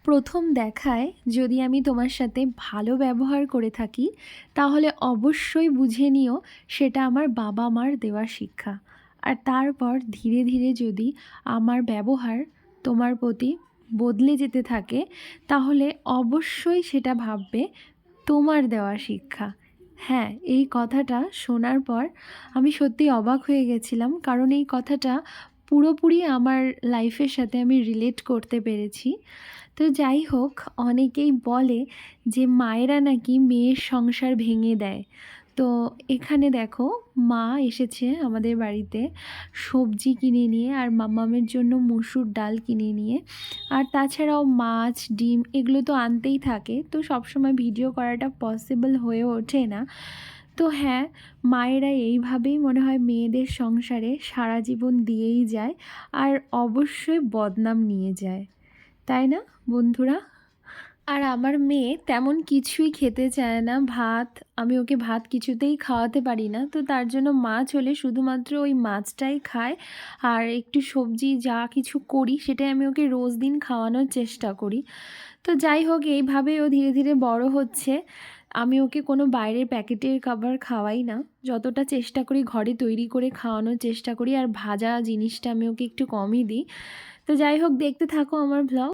প্রথম দেখায় যদি আমি তোমার সাথে ভালো ব্যবহার করে থাকি, তাহলে অবশ্যই বুঝে নিও সেটা আমার বাবা মার দেওয়া শিক্ষা। আর তারপর ধীরে ধীরে যদি আমার ব্যবহার তোমার প্রতি বদলে যেতে থাকে, তাহলে অবশ্যই সেটা ভাববে তোমার দেওয়া শিক্ষা। হ্যাঁ, এই কথাটা শোনার পর আমি সত্যি অবাক হয়ে গেছিলাম, কারণ এই কথাটা পুরোপুরি আমার লাইফের সাথে আমি রিলেট করতে পেরেছি। তো যাই হোক, অনেকেই বলে যে মায়েরা নাকি মেয়ের সংসার ভেঙে দেয়। তো এখানে দেখো, মা এসেছে আমাদের বাড়িতে সবজি কিনে নিয়ে, আর মাম্মামের জন্য মসুর ডাল কিনে নিয়ে, আর তাছাড়াও মাছ ডিম এগুলো তো আনতেই থাকে। তো সবসময় ভিডিও করাটা পসিবল হয়ে ওঠে না। তো হ্যাঁ, মায়েরা এইভাবেই মনে হয় মেয়েদের সংসারে সারা জীবন দিয়েই যায়, আর অবশ্যই বদনাম নিয়ে যায়, তাই না বন্ধুরা? আর আমার মেয়ে তেমন কিছুই খেতে চায় না, ভাত, আমি ওকে ভাত কিছুতেই খাওয়াতে পারি না। তো তার জন্য মাছ হলে শুধুমাত্র ওই মাছটাই খায়, আর একটু সবজি যা কিছু করি সেটাই আমি ওকে রোজ দিন খাওয়ানোর চেষ্টা করি। তো যাই হোক, এইভাবে ও ধীরে ধীরে বড় হচ্ছে। আমি ওকে কোনো বাইরের প্যাকেটের খাবার খাওয়াই না, যতটা চেষ্টা করি ঘরে তৈরি করে খাওয়ানোর চেষ্টা করি, আর ভাজা জিনিসটা আমি ওকে একটু কমই দিই। তো যাই হোক, দেখতে থাকো আমার ব্লগ।